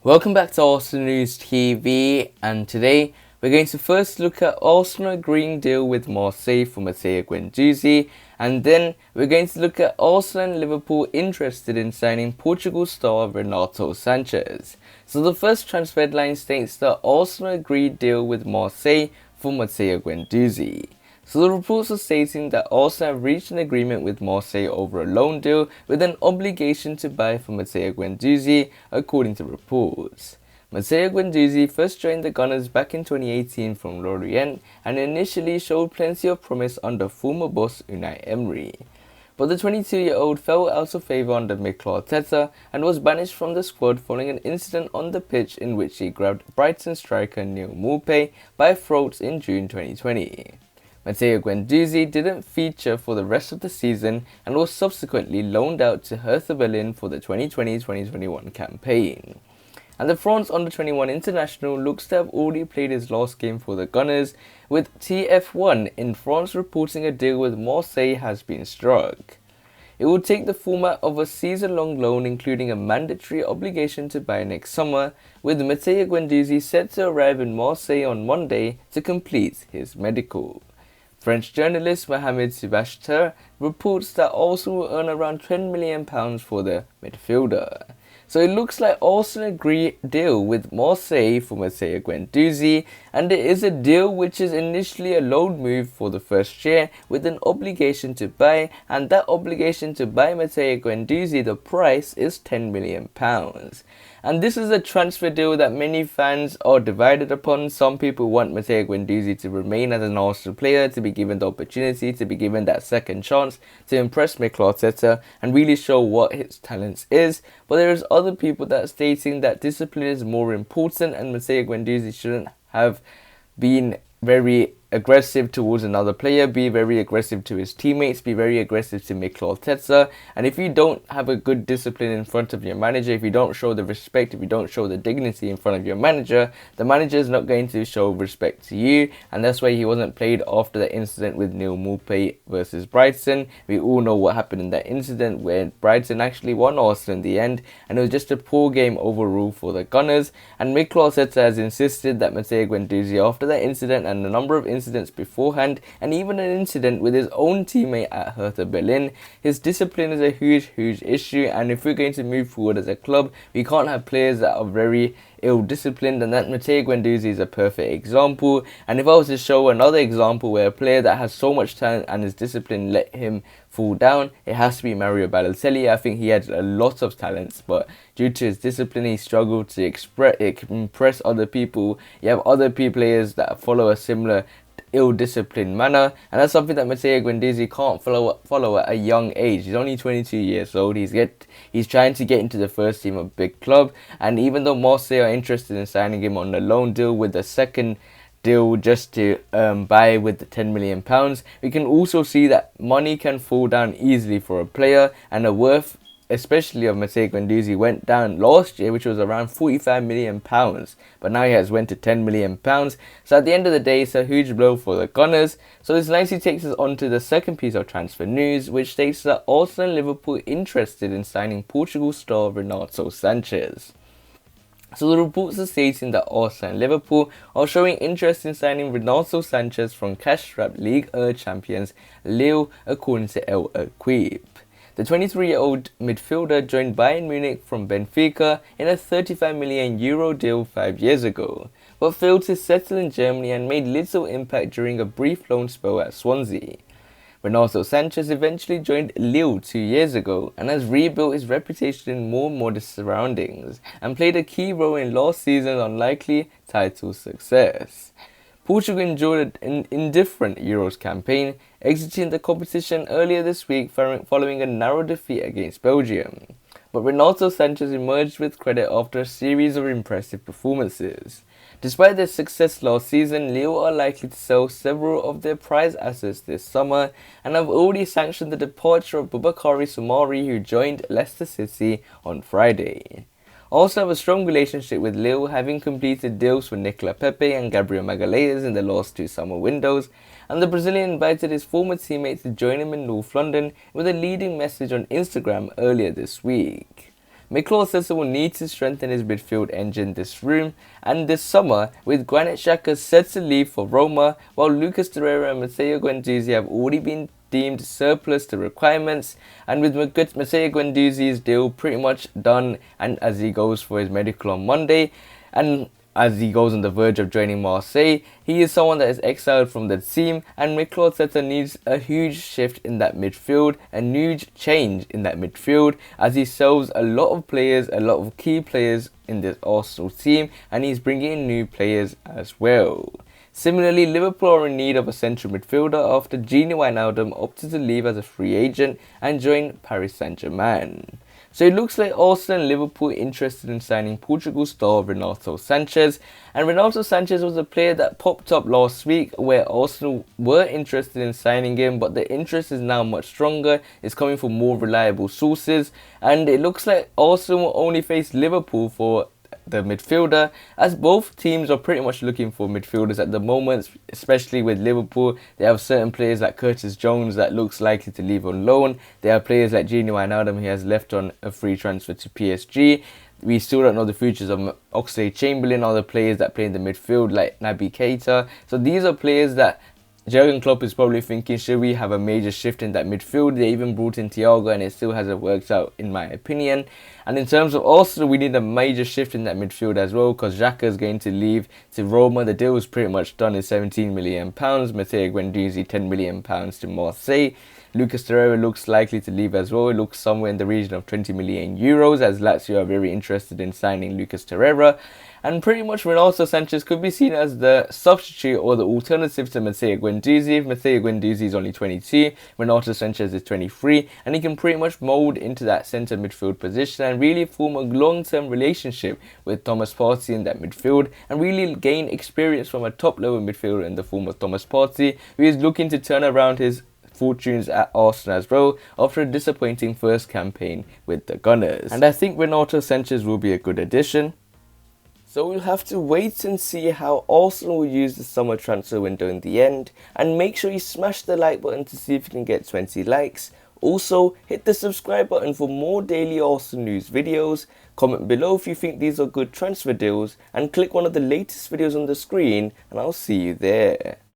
Welcome back to Arsenal News TV, and today we're going to first look at Arsenal agreeing deal with Marseille for Matteo Guendouzi, and then we're going to look at Arsenal and Liverpool interested in signing Portugal star Renato Sanches. So the first transfer headline states that Arsenal agreed deal with Marseille for Matteo Guendouzi. So the reports are stating that Arsenal have reached an agreement with Marseille over a loan deal with an obligation to buy for Matteo Guendouzi, according to reports. Matteo Guendouzi first joined the Gunners back in 2018 from Lorient and initially showed plenty of promise under former boss Unai Emery. But the 22-year-old fell out of favour under Mikel Arteta and was banished from the squad following an incident on the pitch in which he grabbed Brighton striker Neal Maupay by throats in June 2020. Matteo Guendouzi didn't feature for the rest of the season and was subsequently loaned out to Hertha Berlin for the 2020-2021 campaign. And the France under-21 international looks to have already played his last game for the Gunners, with TF1 in France reporting a deal with Marseille has been struck. It will take the format of a season-long loan, including a mandatory obligation to buy next summer, with Matteo Guendouzi set to arrive in Marseille on Monday to complete his medical. French journalist Mohamed Sibachter reports that Arsenal will earn around £10 million for the midfielder. So it looks like Arsenal agree deal with Marseille for Matteo Guendouzi, and it is a deal which is initially a loan move for the first year with an obligation to buy, and that obligation to buy Matteo Guendouzi, the price is £10 million. And this is a transfer deal that many fans are divided upon. Some people want Matteo Guendouzi to remain as an Arsenal player, to be given the opportunity, to be given that second chance to impress Mikel Arteta and really show what his talents is. But there is other people that are stating that discipline is more important and Matteo Guendouzi shouldn't have been very aggressive towards another player, be very aggressive to his teammates, be very aggressive to Mikel Arteta. And if you don't have a good discipline in front of your manager, if you don't show the respect, if you don't show the dignity in front of your manager, the manager is not going to show respect to you. And that's why he wasn't played after the incident with Neal Maupay versus Brighton. We all know what happened in that incident where Brighton actually won Arsenal in the end, and it was just a poor game overall for the Gunners. And Mikel Arteta has insisted that Matteo Guendouzi, after that incident and a number of incidents beforehand, and even an incident with his own teammate at Hertha Berlin, his discipline is a huge issue. And if we're going to move forward as a club, we can't have players that are very ill-disciplined, and that Matteo Guendouzi is a perfect example. And if I was to show another example where a player that has so much talent and his discipline let him fall down, it has to be Mario Balotelli. I think he had a lot of talents, but due to his discipline, he struggled to impress other people. You have other players that follow a similar ill-disciplined manner, and that's something that Matteo Guendouzi can't follow at a young age. He's only 22 years old. He's trying to get into the first team of a big club, and even though Marseille are interested in signing him on a loan deal with a second deal just to buy with the £10 million, we can also see that money can fall down easily for a player, and the worth especially of Matteo Guendouzi went down last year, which was around £45 million, but now he has went to £10 million. So at the end of the day, it's a huge blow for the Gunners. So this nicely takes us on to the second piece of transfer news, which states that Arsenal and Liverpool interested in signing Portugal star Renato Sanches. So the reports are stating that Arsenal and Liverpool are showing interest in signing Renato Sanches from cash-strapped Ligue 1 champions Lille, according to LOSC. The 23-year-old midfielder joined Bayern Munich from Benfica in a €35 million deal 5 years ago, but failed to settle in Germany and made little impact during a brief loan spell at Swansea. Renato Sanches eventually joined Lille 2 years ago and has rebuilt his reputation in more modest surroundings and played a key role in last season's unlikely title success. Portugal enjoyed an indifferent Euros campaign, exiting the competition earlier this week following a narrow defeat against Belgium. But Renato Sanches emerged with credit after a series of impressive performances. Despite their success last season, Lille are likely to sell several of their prize assets this summer and have already sanctioned the departure of Boubakary Soumare, who joined Leicester City on Friday. Also have a strong relationship with Lille, having completed deals for Nicolas Pepe and Gabriel Magalhaes in the last 2 summer windows, and the Brazilian invited his former teammate to join him in North London with a leading message on Instagram earlier this week. Mikel Arteta will need to strengthen his midfield engine this room and this summer, with Granit Xhaka set to leave for Roma, while Lucas Torreira and Matteo Guendouzi have already been deemed surplus to requirements, and with Matteo Guendouzi's deal pretty much done, and as he goes for his medical on Monday, and as he goes on the verge of joining Marseille, he is someone that is exiled from the team, and Mikel Arteta needs a huge shift in that midfield, a huge change in that midfield, as he sells a lot of players, a lot of key players in this Arsenal team, and he's bringing in new players as well. Similarly, Liverpool are in need of a central midfielder after Gini Wijnaldum opted to leave as a free agent and join Paris Saint-Germain. So it looks like Arsenal and Liverpool are interested in signing Portugal star Renato Sanches, and Renato Sanches was a player that popped up last week where Arsenal were interested in signing him, but the interest is now much stronger. It's coming from more reliable sources, and it looks like Arsenal will only face Liverpool for the midfielder, as both teams are pretty much looking for midfielders at the moment, especially with Liverpool. They have certain players like Curtis Jones that looks likely to leave on loan. They have players like Gini Wijnaldum, he has left on a free transfer to PSG. We still don't know the futures of Oxlade-Chamberlain, other players that play in the midfield like Naby Keita. So these are players that Jurgen Klopp is probably thinking, should we have a major shift in that midfield? They even brought in Thiago and it still hasn't worked out in my opinion. And in terms of Arsenal, we need a major shift in that midfield as well, because Xhaka is going to leave to Roma. The deal is pretty much done in £17 million. Matteo Guendouzi £10 million to Marseille. Lucas Torreira looks likely to leave as well. It looks somewhere in the region of €20 million, as Lazio are very interested in signing Lucas Torreira. And pretty much Renato Sanches could be seen as the substitute or the alternative to Matteo Guendouzi. Matteo Guendouzi is only 22, Renato Sanches is 23, and he can pretty much mould into that centre midfield position and really form a long-term relationship with Thomas Partey in that midfield, and really gain experience from a top-level midfielder in the form of Thomas Partey, who is looking to turn around his fortunes at Arsenal as well after a disappointing first campaign with the Gunners. And I think Renato Sanches will be a good addition. So we'll have to wait and see how Arsenal will use the summer transfer window in the end, and make sure you smash the like button to see if you can get 20 likes. Also, hit the subscribe button for more daily Arsenal news videos, comment below if you think these are good transfer deals, and click one of the latest videos on the screen, and I'll see you there.